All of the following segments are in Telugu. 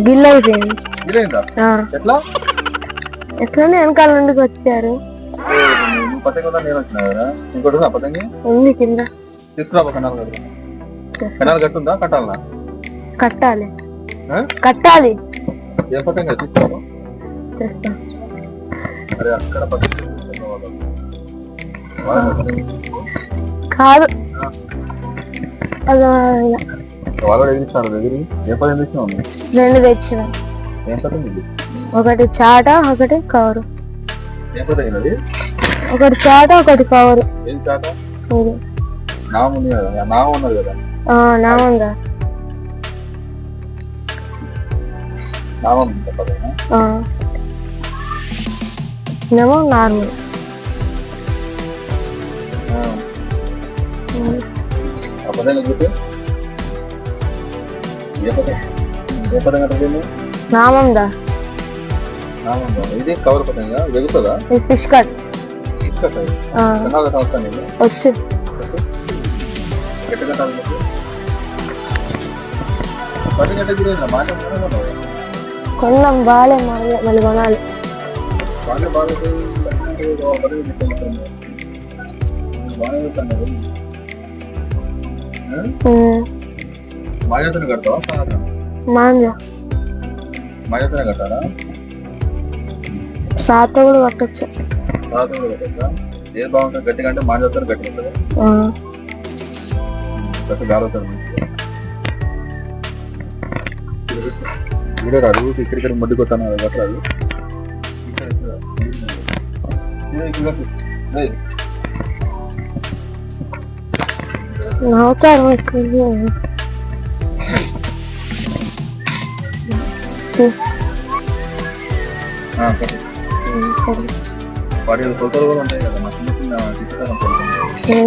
గిల్ అయిపోయింది. గిరైందా? ఎట్లా? ఎట్లనే వెనకాల నుండి వచ్చారు. పతంగి ఉందా? నేను వచ్చినా కదా. ఇంకోటి ఉందా పతంగి? ఉంది కింద. తీసుకురా కెనాల్ కట్టు. కెనాల్ కట్టుందా? కట్టాలనా? కట్టాలి. కట్టాలి. ఏ పతంగి తీసుకురా? అరే అక్కడ పతంగి కాదు. వాళ్ళు ఎదిరిస్తారు దగ్గర. ఏ పతంగి తెచ్చినావు? 2 తెచ్చిన. ఏం పతంగి? ఒకటి చాట, ఒకటి కవరు. ఏం పతంగి అది? ఒకటి చాట, ఒకటి కవరు. ఏం చాట? నామం ఉంది కదా. నామం ఉన్నది కదా. నామంగా నామం పతంగి నార్మల్. పతంగి చూపి. ఏ పతంగి? ఏ పతంగి అంటే నామందా. నామందా. ఇది కవర్ పతంగా ఎగుతుందా? Fish cut. ఫిష్ కట్ వచ్చు. ఎట్టు కట్టాలి? పతంగి అంటే కొన్నాం బాలే మళ్ళీ కొనాలి. మాజాతనే కడతావా? మాజాతనే కట్టాలా? సాత కూడా కట్టచ్చు. సాత కూడా కట్టచ్చా? ఏది బాగుంటుంది? గట్టిగా అంటే మాజాతనే గట్టి ఉంటుంది. గట్టి గాలుతుంది. వీడే రాదు. ఇక్కడిక్కడ మడ్డి కొట్టాను కట్టరాదు. నవ్వుతారు.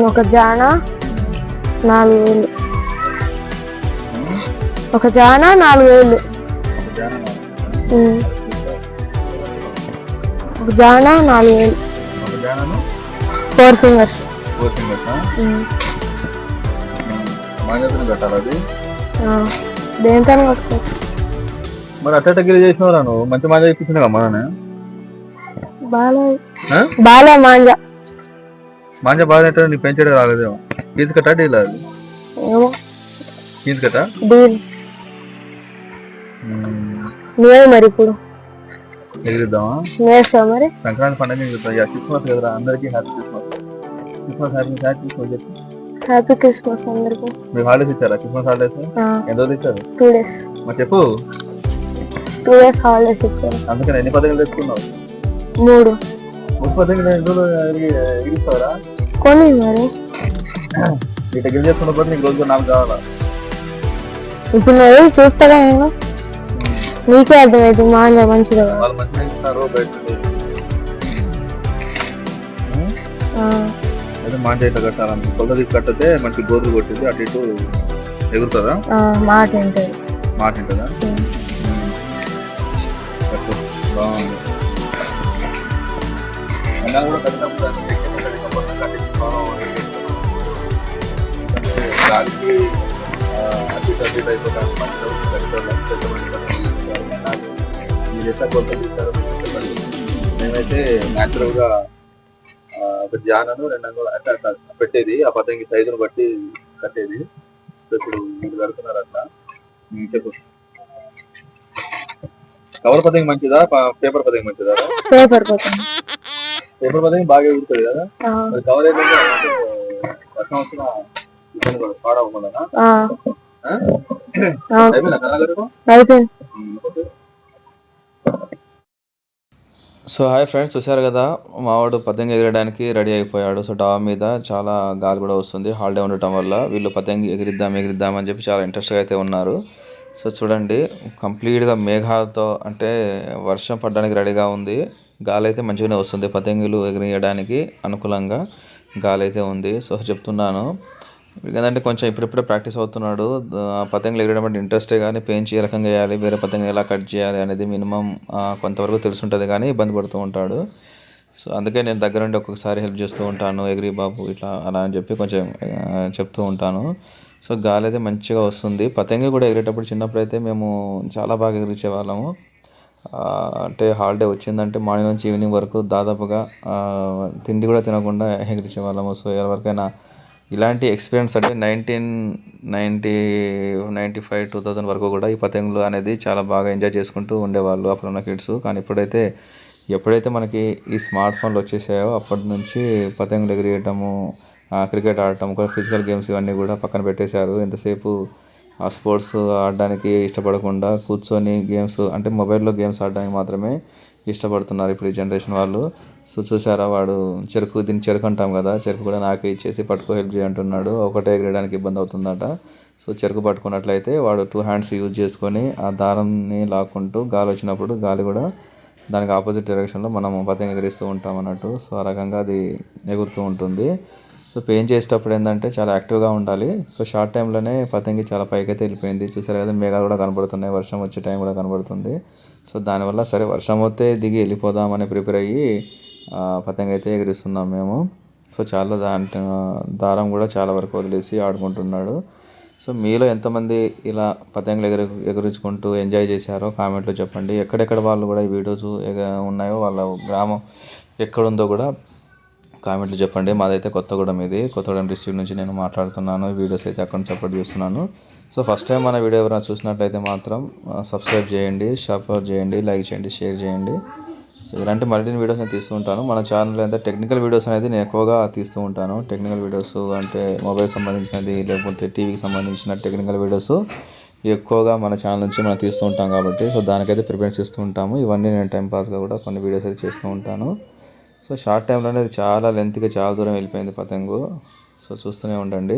ఒక జాన 4,000. ఒక జాన 4,000. ఒక జాన 4,000. 4 ఫింగర్స్. కట్టాలి. దేంతో కట్టుకోవచ్చు. మరి అట్ట గిరి చేసినవరా నువ్వు? మంచి మాంజా ఇప్పించినా మన బాలే మాంజా. మాంజా బాగా నీ పెంచడం రాలేదేమో. ఫీజు కట్టా డీల్ అది? ఫీజు కట్టా నువ్వే మరి ఇప్పుడు ఎగిరిద్దామా? వేస్తావు మరి. సంక్రాంతి పండుగ క్రిస్మస్ కదరా. అందరికి happy Christmas. Christmas happy Christmas చెప్పి. హ్యాపీ క్రిస్మస్ అందరికి. మీకు హాలిడేస్ ఇచ్చారా? క్రిస్మస్ హాలిడేస్ ఎంత రోజులు ఇచ్చారు? 2 days. మరి చెప్పు. 2 days హాలిడేస్ ఇచ్చారు. అందుకని ఎన్ని పతంగులు తెచ్చుకున్నావు? 3. 3 పతంగులు ఎగిరిస్తావరా? కొని మరి ఇట్లా గిరి చేసుకున్నప్పుడు నీకు రోజు నాకు కావాలా? ఇప్పుడు నువ్వు చూస్తారా? నేను నీకే అర్థమైతే మాంజా మంచిగా. వాళ్ళు మంచిగా ఇస్తున్నారు బయట. అయితే మాంజా ఇట్లా కట్టాలని కొలది కట్టితే మంచి గోర్లు కొట్టింది అటు ఇటు ఎగురుతుందా? మాట ఉంటుంది. మాట ఉంటుందా? బాగుంది. అయినా కూడా కట్టినప్పుడు గాలికి అటు ఇటు అయిపోతాను. మీరు ఎట్లా కొలతలు ఇస్తారు? మేమైతే న్యాచురల్ గా ఒక జానను 2 అంగుళాలు అంటే అట్లా పెట్టేది. ఆ పతంగి సైజును బట్టి కట్టేది. ఇప్పుడు మీరు కడుతున్నారు అట్లా. చెప్పు. కవర్ పతంగి మంచిదా? పేపర్ పతంగి మంచిదా? పేపర్ పతంగి. పేపర్ పతంగి బాగా ఎగురుతుంది కదా. మరి కవర్ ఏంటంటే వర్షం వచ్చిన ఇబ్బంది పాడవకుండా. అయిపోయింది. సో హాయ్ ఫ్రెండ్స్, చూశారు కదా మావాడు పతంగి ఎగరడానికి రెడీ అయిపోయాడు. సో డాబా మీద చాలా గాలి కూడా వస్తుంది హాలిడే ఉండటం వల్ల. వీళ్ళు పతంగి ఎగిరిద్దాం అని చెప్పి చాలా ఇంట్రెస్ట్గా అయితే ఉన్నారు. సో చూడండి కంప్లీట్గా మేఘాలతో అంటే వర్షం పడడానికి రెడీగా ఉంది. గాలి అయితే మంచిగానే వస్తుంది. పతంగులు ఎగిరియడానికి అనుకూలంగా గాలి అయితే ఉంది. సో చెప్తున్నాను ఎందుకంటే కొంచెం ఇప్పుడిప్పుడే ప్రాక్టీస్ అవుతున్నాడు. పతంగులు ఎగరడం అంటే ఇంట్రెస్టే కానీ పెంచి ఏ రకంగా వేయాలి, వేరే పతంగులు ఎలా కట్ చేయాలి అనేది మినిమం కొంతవరకు తెలుసుంటుంది కానీ ఇబ్బంది పడుతూ ఉంటాడు. సో అందుకే నేను దగ్గరుండి ఒక్కొక్కసారి హెల్ప్ చేస్తూ ఉంటాను. ఎగిరి బాబు ఇట్లా అలా అని చెప్పి కొంచెం చెప్తూ ఉంటాను. సో గాలి అయితే మంచిగా వస్తుంది. పతంగి కూడా ఎగిరేటప్పుడు చిన్నప్పుడు అయితే మేము చాలా బాగా ఎగిరించే వాళ్ళము. అంటే హాలిడే వచ్చిందంటే మార్నింగ్ నుంచి ఈవినింగ్ వరకు దాదాపుగా తిండి కూడా తినకుండా ఎగిరించే వాళ్ళము. సో ఎవరికైనా ఇలాంటి ఎక్స్పీరియన్స్ అంటే 1995 2000 వరకు కూడా ఈ పతంగులు అనేది చాలా బాగా ఎంజాయ్ చేసుకుంటూ ఉండేవాళ్ళు అప్పుడున్న కిడ్స్. కానీ ఎప్పుడైతే మనకి ఈ స్మార్ట్ ఫోన్లు వచ్చేసాయో అప్పటి నుంచి పతంగులు ఎగిరేయటము, క్రికెట్ ఆడటం, ఫిజికల్ గేమ్స్ ఇవన్నీ కూడా పక్కన పెట్టేశారు. ఎంతసేపు ఆ స్పోర్ట్స్ ఆడడానికి ఇష్టపడకుండా కూర్చొని గేమ్స్ అంటే మొబైల్లో గేమ్స్ ఆడడానికి మాత్రమే ఇష్టపడుతున్నారు ఇప్పుడు ఈ జనరేషన్ వాళ్ళు. సో చూసారా, వాడు దీన్ని చెరుకు అంటాం కదా, చెరుకు కూడా నాకు ఇచ్చేసి పట్టుకో హెల్ప్ చేయంటున్నాడు. ఒకటే ఎగరడానికి ఇబ్బంది అవుతుందట. సో చెరుకు పట్టుకున్నట్లయితే వాడు 2 హ్యాండ్స్ యూజ్ చేసుకొని ఆ దారాన్ని లాక్కుంటూ గాలి వచ్చినప్పుడు గాలి కూడా దానికి ఆపోజిట్ డైరెక్షన్లో మనం పతంగి ఎగిరిస్తూ ఉంటాం అన్నట్టు. సో ఆ రకంగా అది ఎగురుతూ ఉంటుంది. సో పెయింట్ చేసేటప్పుడు ఏంటంటే చాలా యాక్టివ్గా ఉండాలి. సో షార్ట్ టైంలోనే పతంగి చాలా పైకైతే వెళ్ళిపోయింది. చూసారు కదా, మేఘాలు కూడా కనబడుతున్నాయి, వర్షం వచ్చే టైం కూడా కనబడుతుంది. సో దానివల్ల సరే వర్షం వస్తే దిగి వెళ్ళిపోదామని ప్రిపేర్ అయ్యి పతంగి అయితే ఎగిరిస్తున్నాం మేము. సో చాలా దారం కూడా చాలా వరకు వదిలేసి ఆడుకుంటున్నాడు. సో మీలో ఎంతమంది ఇలా పతంగులు ఎగురించుకుంటూ ఎంజాయ్ చేశారో కామెంట్లో చెప్పండి. ఎక్కడెక్కడ వాళ్ళు కూడా ఈ వీడియోస్ ఉన్నాయో వాళ్ళ గ్రామం ఎక్కడుందో కూడా కామెంట్లు చెప్పండి. మాదైతే కొత్తగూడెం డిస్ట్రిక్ట్ నుంచి నేను మాట్లాడుతున్నాను. వీడియోస్ అయితే అక్కడ నుంచి అప్లోడ్ చేస్తున్నాను. సో ఫస్ట్ టైం మన వీడియో ఎవరైనా చూసినట్లయితే మాత్రం సబ్స్క్రైబ్ చేయండి, సపోర్ట్ చేయండి, లైక్ చేయండి, షేర్ చేయండి. సో ఇలాంటి మరిన్ని వీడియోస్ నేను తీస్తూ ఉంటాను. మన ఛానల్ అయితే టెక్నికల్ వీడియోస్ అనేది నేను ఎక్కువగా తీస్తూ ఉంటాను. టెక్నికల్ వీడియోస్ అంటే మొబైల్ సంబంధించినది లేకపోతే టీవీకి సంబంధించిన టెక్నికల్ వీడియోస్ ఎక్కువగా మన ఛానల్ నుంచి మనం తీస్తూ ఉంటాం కాబట్టి సో దానికైతే ప్రిఫరెన్స్ ఇస్తూ ఉంటాము. ఇవన్నీ నేను టైంపాస్గా కూడా కొన్ని వీడియోస్ అయితే చేస్తూ ఉంటాను. సో షార్ట్ టైంలోనే అది చాలా లెంత్గా చాలా దూరం వెళ్ళిపోయింది పతంగు. సో చూస్తూనే ఉండండి.